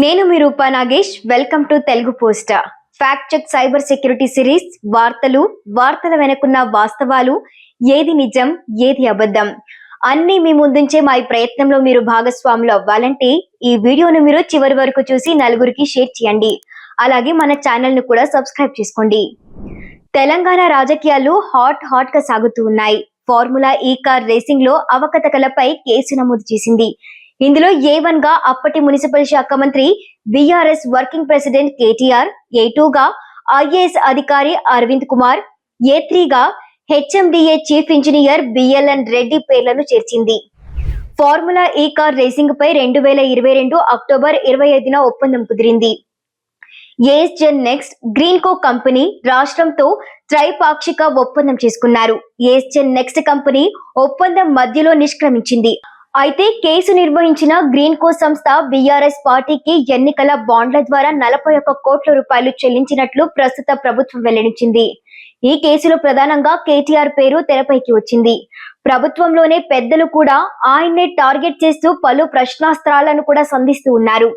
నేను మీ Roopa Nagesh. Welcome to Telugu post. Fact check cyber security series. వార్తల వెనుకున్న వాస్తవాలు, ఏది నిజం ఏది అబద్ధం అన్ని మీ ముందుంచే మా ఈ ప్రయత్నంలో మీరు భాగస్వాములు అవ్వాలంటే ఈ వీడియోను మీరు చివరి వరకు చూసి నలుగురికి షేర్ చేయండి. అలాగే మన ఛానల్ ను కూడా సబ్స్క్రైబ్ చేసుకోండి. తెలంగాణ రాజకీయాలు హాట్ గా సాగుతూ ఉన్నాయి. ఫార్ములా ఈ కార్ రేసింగ్ లో అవకతవకలపై కేసు నమోదు చేసింది. ఇందులో A1 గా అప్పటి మున్సిపల్ శాఖ మంత్రి BRS working president KTR, A2 గా IAS అధికారి అరవింద్ కుమార్, A3 గా HMDA chief engineer BLN Reddy పేర్లను చేర్చింది. ఫార్ములా ఈ కార్ రేసింగ్ పై 2022 అక్టోబర్ 25న ఒప్పందం కుదిరింది. ఏస్జెన్ నెక్స్ట్, గ్రీన్కో కంపెనీ రాష్ట్రంతో త్రైపాక్షిక ఒప్పందం చేసుకున్నారు. ఏస్జెన్ నెక్స్ట్ కంపెనీ ఒప్పందం మధ్యలో నిష్క్రమించింది. అయితే కేసు నిర్వహించిన గ్రీన్కో సంస్థ బీఆర్ఎస్ పార్టీకి ఎన్నికల బాండ్ల ద్వారా 41 కోట్ల రూపాయలు చెల్లించినట్లు ప్రస్తుత ప్రభుత్వం వెల్లడించింది. ఈ కేసులో ప్రధానంగా కేటీఆర్ పేరు తెరపైకి వచ్చింది. ప్రభుత్వంలోనే పెద్దలు కూడా ఆయన్నే టార్గెట్ చేస్తూ పలు ప్రశ్నాస్త్రాలను కూడా సంధిస్తూ ఉన్నారు.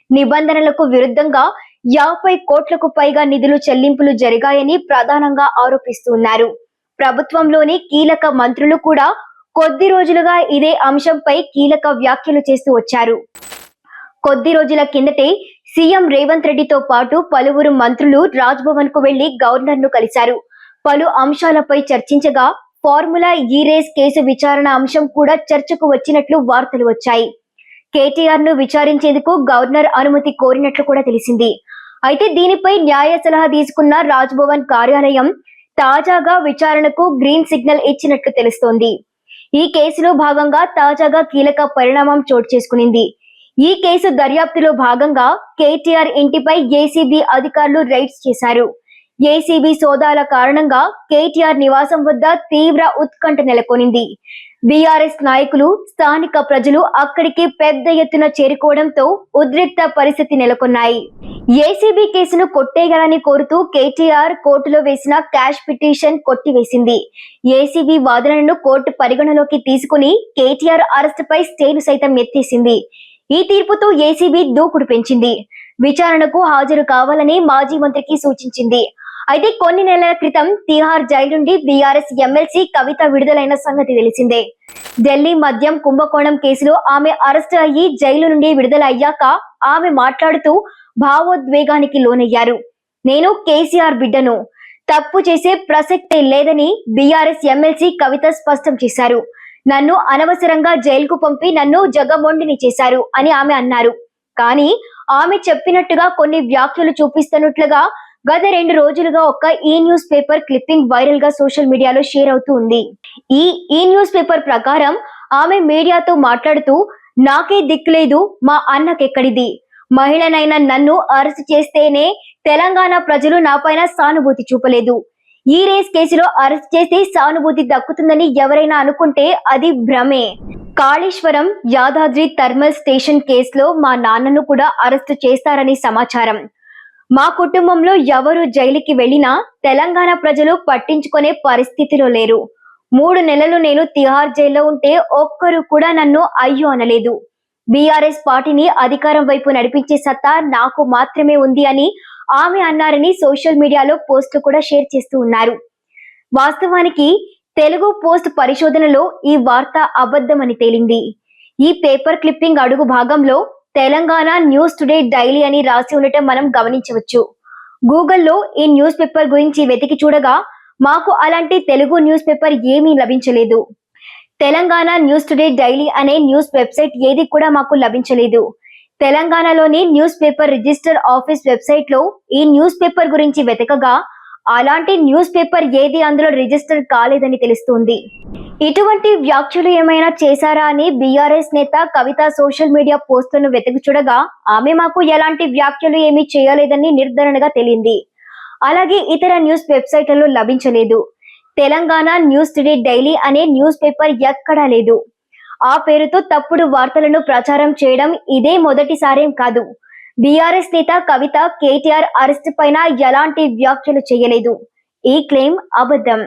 నిబంధనలకు విరుద్ధంగా 50 కోట్లకు పైగా నిధులు చెల్లింపులు జరిగాయని ప్రధానంగా ఆరోపిస్తూ ఉన్నారు. ప్రభుత్వంలోని కీలక మంత్రులు కూడా కొద్ది రోజులుగా ఇదే అంశంపై కీలక వ్యాఖ్యలు చేస్తూ వచ్చారు. కొద్ది రోజుల కిందటే సీఎం రేవంత్ రెడ్డితో పాటు పలువురు మంత్రులు రాజ్భవన్ కు వెళ్లి గవర్నర్ ను కలిశారు. పలు అంశాలపై చర్చించగా ఫార్ములా ఈ రేస్ కేసు విచారణ అంశం కూడా చర్చకు వచ్చినట్లు వార్తలు వచ్చాయి. కేటీఆర్ ను విచారించేందుకు గవర్నర్ అనుమతి కోరినట్లు కూడా తెలిసింది. అయితే దీనిపై న్యాయ సలహా తీసుకున్న రాజ్భవన్ కార్యాలయం తాజాగా విచారణకు గ్రీన్ సిగ్నల్ ఇచ్చినట్లు తెలుస్తోంది. ఈ కేసులో భాగంగా తాజాగా కీలక పరిణామం చోటు చేసుకునింది. ఈ కేసు దర్యాప్తులో భాగంగా కేటీఆర్ ఇంటిపై ఏసీబీ అధికారులు రైడ్స్ చేశారు. ఏసీబీ సోదాల కారణంగా కేటీఆర్ నివాసం వద్ద తీవ్ర ఉత్కంఠ నెలకొనింది. బీఆర్ఎస్ నాయకులు, స్థానిక ప్రజలు అక్కడికి పెద్ద ఎత్తున చేరుకోవడంతో ఉద్రిక్త పరిస్థితి నెలకొన్నాయి. ఏసీబీ కేసును కొట్టేయాలని కోరుతూ కేటీఆర్ కోర్టులో వేసిన క్యాష్ పిటిషన్ కొట్టివేసింది. ఏసీబీ వాదనలను కోర్టు పరిగణలోకి తీసుకుని కేటీఆర్ అరెస్టుపై స్టేను సైతం ఎత్తేసింది. ఈ తీర్పుతో ఏసీబీ దూకుడు పెంచింది. విచారణకు హాజరు కావాలని మాజీ మంత్రికి సూచించింది. అయితే కొన్ని నెలల క్రితం తిహార్ జైలు నుండి బీఆర్ఎస్ ఎమ్మెల్సీ కవిత విడుదలైన సంగతి తెలిసిందే. ఢిల్లీ మద్యం కుంభకోణం కేసులో ఆమె అరెస్టు అయ్యి జైలు నుండి విడుదల అయ్యాక ఆమె మాట్లాడుతూ భావోద్వేగానికి లోనయ్యారు. నేను కేసీఆర్ బిడ్డను, తప్పు చేసే ప్రసక్తే లేదని బీఆర్ఎస్ ఎమ్మెల్సీ కవిత స్పష్టం చేశారు. నన్ను అనవసరంగా జైలుకు పంపి నన్ను జగమొండిని చేశారు అని ఆమె అన్నారు. కానీ ఆమె చెప్పినట్టుగా కొన్ని వ్యాఖ్యలు చూపిస్తున్నట్లుగా గత 2 రోజులుగా ఒక ఈ న్యూస్ పేపర్ క్లిప్పింగ్ వైరల్ గా సోషల్ మీడియాలో షేర్ అవుతూ ఉంది. ఈ న్యూస్ పేపర్ ప్రకారం ఆమె మీడియాతో మాట్లాడుతూ, నాకే దిక్కులేదు, మా అన్నకెక్కడిది, మహిళనైనా నన్ను అరెస్ట్ చేస్తేనే తెలంగాణ ప్రజలు నాపైన సానుభూతి చూపలేదు. ఈ రేస్ కేసులో అరెస్ట్ చేసి సానుభూతి దక్కుతుందని ఎవరైనా అనుకుంటే అది భ్రమే. కాళేశ్వరం యాదాద్రి థర్మల్ స్టేషన్ కేసులో మా నాన్నను కూడా అరెస్టు చేస్తారని సమాచారం. మా కుటుంబంలో ఎవరు జైలుకి వెళ్లినా తెలంగాణ ప్రజలు పట్టించుకునే పరిస్థితిలో లేరు. 3 నెలలు నేను తిహార్ జైల్లో ఉంటే ఒక్కరు కూడా నన్ను అయ్యో అనలేదు. బీఆర్ఎస్ పార్టీని అధికారం వైపు నడిపించే సత్తా నాకు మాత్రమే ఉంది అని ఆమె అన్నారని సోషల్ మీడియాలో పోస్టులు కూడా షేర్ చేస్తూ ఉన్నారు. వాస్తవానికి తెలుగు పోస్ట్ పరిశోధనలో ఈ వార్త అబద్ధమని తేలింది. ఈ పేపర్ క్లిప్పింగ్ అడుగు భాగంలో తెలంగాణ న్యూస్ టుడే డైలీ అని రాసి ఉండటం మనం గమనించవచ్చు. గూగుల్లో ఈ న్యూస్ పేపర్ గురించి వెతికి చూడగా మాకు అలాంటి తెలుగు న్యూస్ పేపర్ ఏమీ లభించలేదు. తెలంగాణ న్యూస్ టుడే డైలీ అనే న్యూస్ వెబ్సైట్ ఏది కూడా మాకు లభించలేదు. తెలంగాణలోని news paper register office website లో ఈ న్యూస్ పేపర్ గురించి వెతకగా అలాంటి న్యూస్ పేపర్ ఏది అందులో రిజిస్టర్ కాలేదని తెలుస్తోంది. ఇటువంటి వ్యాఖ్యలు ఏమైనా చేశారా అని బీఆర్ఎస్ నేత కవిత సోషల్ మీడియా పోస్టులను వెతికి చూడగా ఆమె మాకు ఎలాంటి వ్యాఖ్యలు ఏమీ చేయలేదని నిర్ధారణగా తేలింది. అలాగే ఇతర న్యూస్ వెబ్సైట్లలో లభించలేదు. తెలంగాణ న్యూస్ టుడే డైలీ అనే న్యూస్ పేపర్ ఎక్కడా లేదు. ఆ పేరుతో తప్పుడు వార్తలను ప్రచారం చేయడం ఇదే మొదటిసారేం కాదు. బీఆర్ఎస్ నేత కవిత కేటీఆర్ అరెస్ట్ పైన ఎలాంటి వ్యాఖ్యలు చేయలేదు. ఈ క్లెయిమ్ అబద్ధం.